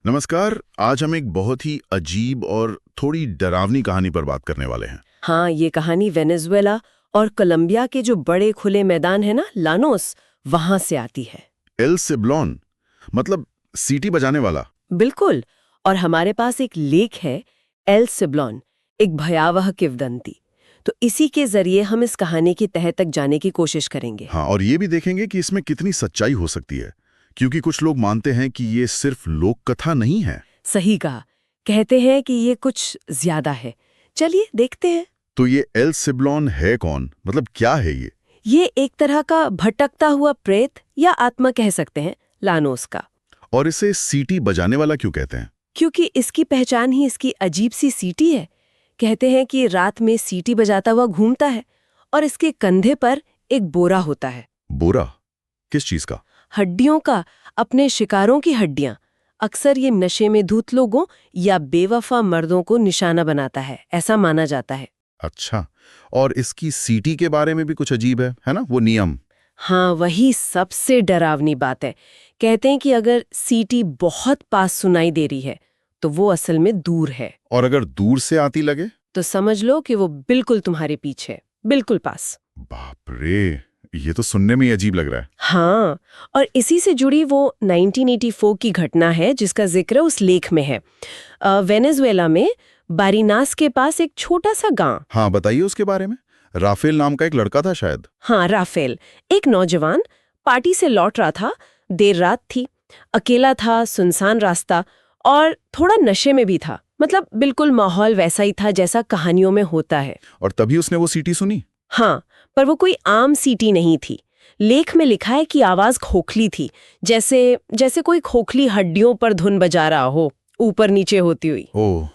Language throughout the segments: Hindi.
नमस्कार। आज हम एक बहुत ही अजीब और थोड़ी डरावनी कहानी पर बात करने वाले हैं। हाँ, ये कहानी वेनेजुएला और कोलंबिया के जो बड़े खुले मैदान है ना, लानोस, वहां से आती है। एल सिब्लॉन, मतलब सीटी बजाने वाला। बिल्कुल। और हमारे पास एक लेख है, एल सिब्लॉन, एक भयावह किंवदंती। तो इसी के जरिए हम इस कहानी की तह तक जाने की कोशिश करेंगे। हाँ, और ये भी देखेंगे कि इसमें कितनी सच्चाई हो सकती है, क्योंकि कुछ लोग मानते हैं कि ये सिर्फ लोक कथा नहीं है। सही कहा। कहते हैं कि ये कुछ ज्यादा है। चलिए देखते हैं। तो ये एल सिब्लॉन है कौन, मतलब क्या है ये? ये एक तरह का भटकता हुआ प्रेत या आत्मा कह सकते हैं, लानोस का। और इसे सीटी बजाने वाला क्यों कहते हैं? क्योंकि इसकी पहचान ही इसकी अजीब सी सीटी है। कहते हैं कि रात में सीटी बजाता हुआ घूमता है और इसके कंधे पर एक बोरा होता है। बोरा? किस चीज का? हड्डियों का, अपने शिकारों की हड्डियां। अक्सर ये नशे में धुत लोगों या बेवफा मर्दों को निशाना बनाता है, ऐसा माना जाता है। अच्छा, और इसकी सीटी के बारे में भी कुछ अजीब है ना, वो नियम। हाँ, वही सबसे डरावनी बात है। कहते हैं कि अगर सीटी बहुत पास सुनाई दे रही है तो वो असल में दूर है। और अगर दूर से आती लगे? तो समझ लो कि वो बिल्कुल तुम्हारे पीछे, बिल्कुल पास। बाप रे, ये तो सुनने में ही अजीब लग रहा है। हाँ, और इसी से जुड़ी वो 1984 की घटना है जिसका जिक्र उस लेख में है। वेनेजुएला में बारिनास के पास एक छोटा सा गांव। हाँ, बताइए उसके बारे में। राफेल नाम का एक लड़का था शायद। हाँ, राफेल, एक नौजवान, पार्टी से लौट रहा था। देर रात थी, अकेला था, सुनसान रास्ता, और थोड़ा नशे में भी था। मतलब बिल्कुल माहौल वैसा ही था जैसा कहानियों में होता है। और तभी उसने वो सीटी सुनी। हाँ, पर वो कोई आम सीटी नहीं थी। लेख में लिखा है कि आवाज खोखली थी, जैसे जैसे कोई खोखली हड्डियों पर धुन बजा रहा हो, ऊपर नीचे होती हुई। ओह,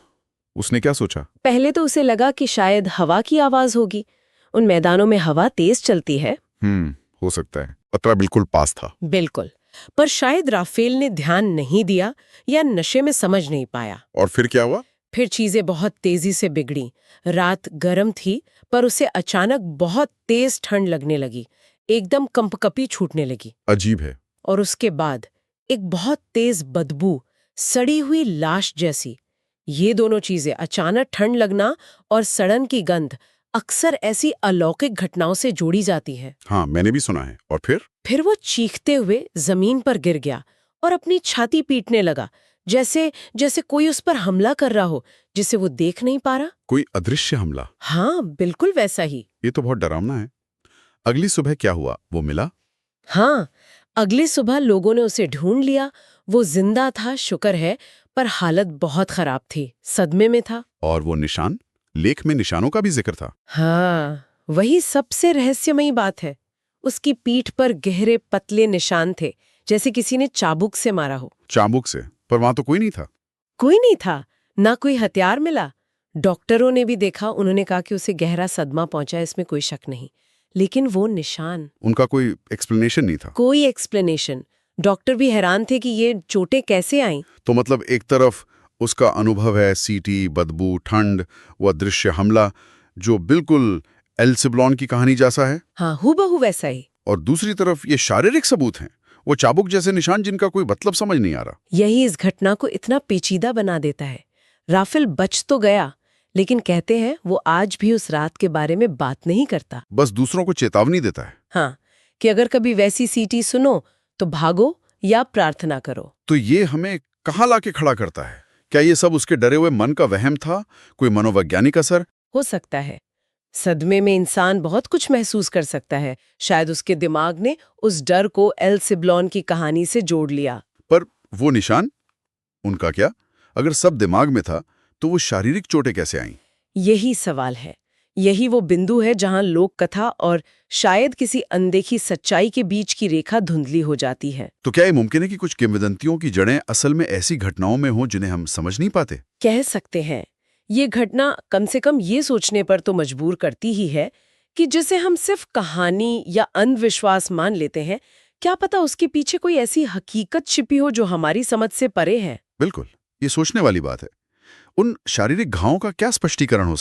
उसने क्या सोचा? पहले तो उसे लगा कि शायद हवा की आवाज होगी। उन मैदानों में हवा तेज चलती है। हो सकता है। पतरा बिल्कुल पास था। बिल्कुल। पर शायद राफेल ने ध्यान नहीं दिया या नशे में समझ नहीं पाया। और फिर क्या हुआ? फिर चीजें बहुत तेजी से बिगड़ी। रात गर्म थी, पर उसे अचानक बहुत तेज ठंड लगने लगी। एकदम कंपकपी छूटने लगी। अजीब है। और उसके बाद एक बहुत तेज बदबू, सड़ी हुई लाश जैसी। ये दोनों चीजें, अचानक ठंड लगना और सड़न की गंध, अक्सर ऐसी अलौकिक घटनाओं से जोड़ी जाती है। हाँ, मैंने भी सुना है। और फिर वो चीखते हुए जमीन पर गिर गया और अपनी छाती पीटने लगा, जैसे जैसे कोई उस पर हमला कर रहा हो जिसे वो देख नहीं पा रहा। कोई अदृश्य हमला? हाँ, बिल्कुल वैसा ही। ये तो बहुत डरावना है। अगली सुबह क्या हुआ, वो मिला? हाँ, अगली सुबह लोगों ने उसे ढूंढ लिया। वो जिंदा था, शुक्र है, पर हालत बहुत खराब थी, सदमे में था। और वो निशान? लेख में निशानों का भी जिक्र था। हाँ, वही सबसे रहस्यमयी बात है। उसकी पीठ पर गहरे पतले निशान थे, जैसे किसी ने चाबुक से मारा हो। चाबुक से? पर वहां तो कोई नहीं था। कोई नहीं था, ना कोई हथियार मिला। डॉक्टरों ने भी देखा, उन्होंने कहा कि उसे गहरा सदमा पहुंचा, इसमें कोई शक नहीं। लेकिन वो निशान, उनका कोई एक्सप्लेनेशन नहीं था? कोई एक्सप्लेनेशन। डॉक्टर भी हैरान थे कि ये चोटें कैसे आईं। तो मतलब एक तरफ उसका अनुभव है, सीटी, बदबू, ठंड, वो अदृश्य हमला, जो बिल्कुल एल सिब्लॉन की कहानी जैसा है। हाँ, हूबहू वैसा ही। और दूसरी तरफ ये शारीरिक सबूत हैं, वो चाबुक जैसे निशान जिनका कोई मतलब समझ नहीं आ रहा। यही इस घटना को इतना पेचीदा बना देता है। राफेल बच तो गया, लेकिन कहते हैं वो आज भी उस रात के बारे में बात नहीं करता। बस दूसरों को चेतावनी देता है। हाँ, कि अगर कभी वैसी सीटी सुनो तो भागो या प्रार्थना करो। तो ये हमें कहाँ लाके खड़ा करता है? क्या ये सब उसके डरे हुए मन का वहम था, कोई मनोवैज्ञानिक असर? हो सकता है। सदमे में इंसान बहुत कुछ महसूस कर सकता है। शायद उसके दिमाग ने उस डर को एल सिब्लॉन की कहानी से जोड़ लिया। पर वो निशान, उनका क्या? अगर सब दिमाग में था तो वो शारीरिक चोटें कैसे आईं? यही सवाल है। यही वो बिंदु है जहां लोक कथा और शायद किसी अनदेखी सच्चाई के बीच की रेखा धुंधली हो जाती है। तो क्या ये मुमकिन है कि कुछ किंवदंतियों की जड़ें असल में ऐसी घटनाओं में हों जिन्हें हम समझ नहीं पाते? कह सकते हैं। ये घटना कम से कम ये सोचने पर तो मजबूर करती ही है कि जिसे हम सिर्फ कहानी या अंधविश्वास मान लेते हैं, क्या पता उसके पीछे कोई ऐसी हकीकत छिपी हो जो हमारी समझ से परे है। बिल्कुल, ये सोचने वाली बात है। उन शारीरिक घावों का क्या स्पष्टीकरण हो